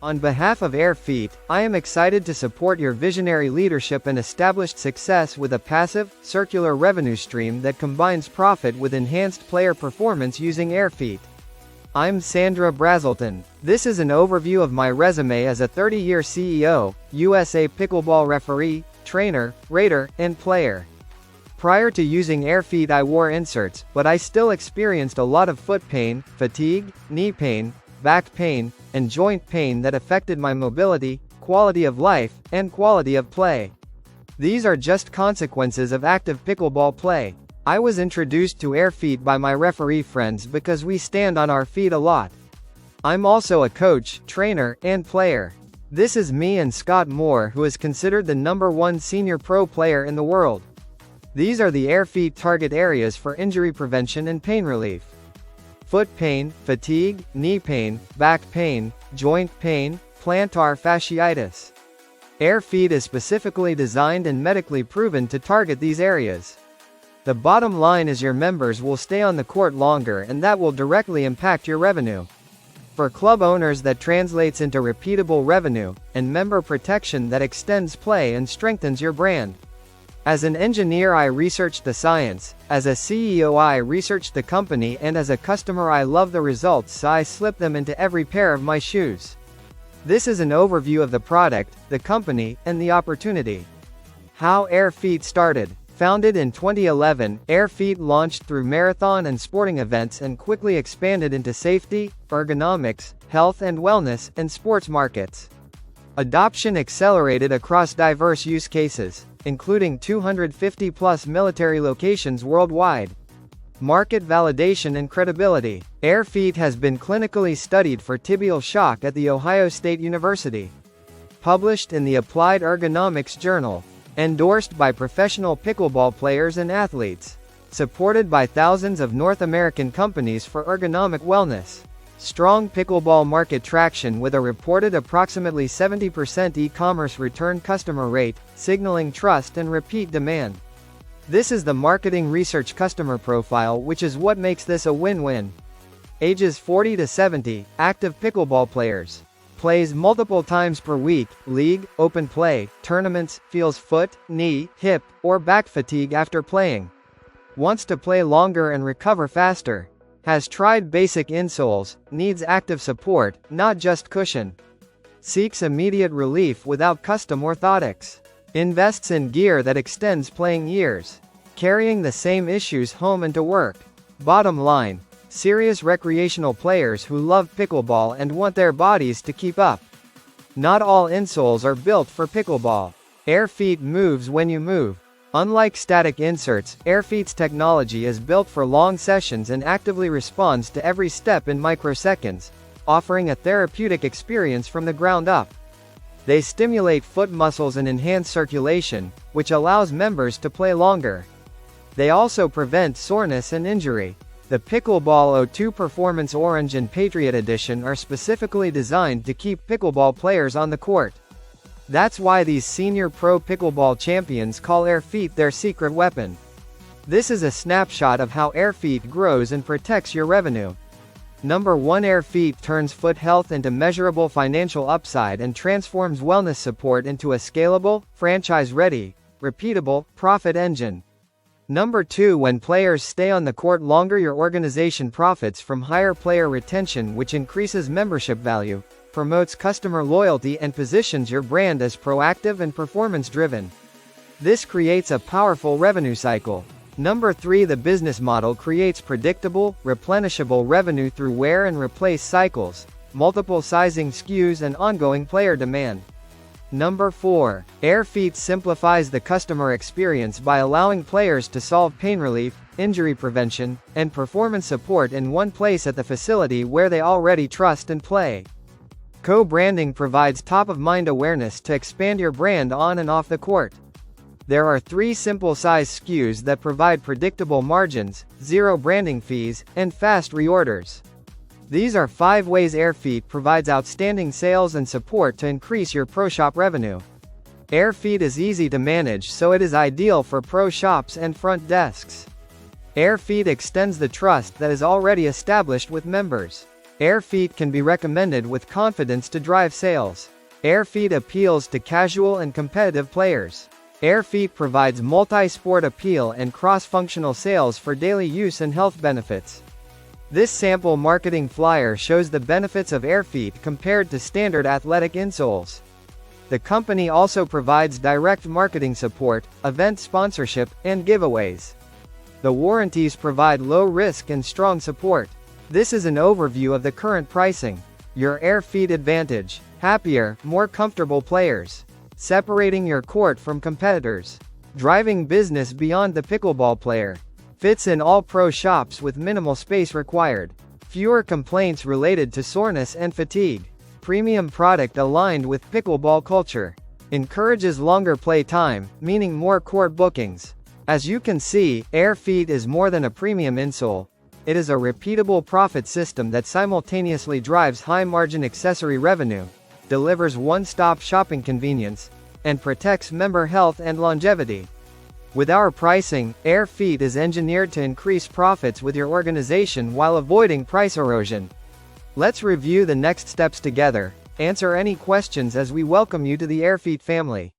On behalf of AIRfeet, I am excited to support your visionary leadership and established success with a passive, circular revenue stream that combines profit with enhanced player performance using AIRfeet. I'm Sandra Brazelton. This is an overview of my resume as a 30-year CEO, USA Pickleball Referee, trainer, rater, and player. Prior to using AIRfeet I wore inserts, but I still experienced a lot of foot pain, fatigue, knee pain, back pain, and joint pain that affected my mobility, quality of life, and quality of play. These are just consequences of active pickleball play. I was introduced to AIRfeet by my referee friends because we stand on our feet a lot. I'm also a coach, trainer, and player. This is me and Scott Moore, who is considered the #1 senior pro player in the world. These are the AIRfeet target areas for injury prevention and pain relief. Foot pain, fatigue, knee pain, back pain, joint pain, plantar fasciitis. AIRfeet is specifically designed and medically proven to target these areas. The bottom line is your members will stay on the court longer, and that will directly impact your revenue. For club owners, that translates into repeatable revenue, and member protection that extends play and strengthens your brand. As an engineer, I researched the science, as a CEO I researched the company, and as a customer I love the results, so I slip them into every pair of my shoes. This is an overview of the product, the company, and the opportunity. How AIRfeet started. Founded in 2011, AIRfeet launched through marathon and sporting events and quickly expanded into safety, ergonomics, health and wellness, and sports markets. Adoption accelerated across diverse use cases, including 250+ military locations worldwide. Market validation and credibility. AIRfeet has been clinically studied for tibial shock at The Ohio State University. Published in the Applied Ergonomics Journal. Endorsed by professional pickleball players and athletes. Supported by thousands of North American companies for ergonomic wellness. Strong pickleball market traction with a reported approximately 70% e-commerce return customer rate, signaling trust and repeat demand. This is the marketing research customer profile, which is what makes this a win-win. Ages 40 to 70, active pickleball players. Plays multiple times per week, league, open play, tournaments, feels foot, knee, hip, or back fatigue after playing. Wants to play longer and recover faster. Has tried basic insoles, needs active support, not just cushion. Seeks immediate relief without custom orthotics. Invests in gear that extends playing years. Carrying the same issues home and to work. Bottom line, serious recreational players who love pickleball and want their bodies to keep up. Not all insoles are built for pickleball. AIRfeet moves when you move. Unlike static inserts, AIRfeet's technology is built for long sessions and actively responds to every step in microseconds, offering a therapeutic experience from the ground up. They stimulate foot muscles and enhance circulation, which allows members to play longer. They also prevent soreness and injury. The Pickleball O2 Performance Orange and Patriot Edition are specifically designed to keep pickleball players on the court. That's why these senior pro pickleball champions call AIRfeet their secret weapon. This is a snapshot of how AIRfeet grows and protects your revenue. Number 1. AIRfeet turns foot health into measurable financial upside and transforms wellness support into a scalable, franchise-ready, repeatable, profit engine. Number 2. When players stay on the court longer, your organization profits from higher player retention, which increases membership value, promotes customer loyalty, and positions your brand as proactive and performance-driven. This creates a powerful revenue cycle. Number 3. The business model creates predictable, replenishable revenue through wear and replace cycles, multiple sizing SKUs, and ongoing player demand. Number 4. AIRfeet simplifies the customer experience by allowing players to solve pain relief, injury prevention, and performance support in one place at the facility where they already trust and play. Co-branding provides top-of-mind awareness to expand your brand on and off the court. There are 3 simple size SKUs that provide predictable margins, 0 branding fees, and fast reorders. These are 5 ways AIRfeet provides outstanding sales and support to increase your pro shop revenue. AIRfeet is easy to manage, so it is ideal for pro shops and front desks. AIRfeet extends the trust that is already established with members. AIRfeet can be recommended with confidence to drive sales. AIRfeet appeals to casual and competitive players. AIRfeet provides multi-sport appeal and cross-functional sales for daily use and health benefits. This sample marketing flyer shows the benefits of AIRfeet compared to standard athletic insoles. The company also provides direct marketing support, event sponsorship, and giveaways. The warranties provide low risk and strong support. This is an overview of the current pricing. Your AIRfeet advantage: happier, more comfortable players. Separating your court from competitors. Driving business beyond the pickleball player. Fits in all pro shops with minimal space required. Fewer complaints related to soreness and fatigue. Premium product aligned with pickleball culture. Encourages longer play time, meaning more court bookings. As you can see, AIRfeet is more than a premium insole. It is a repeatable profit system that simultaneously drives high-margin accessory revenue, delivers one-stop shopping convenience, and protects member health and longevity. With our pricing, AIRfeet is engineered to increase profits with your organization while avoiding price erosion. Let's review the next steps together. Answer any questions as we welcome you to the AIRfeet family.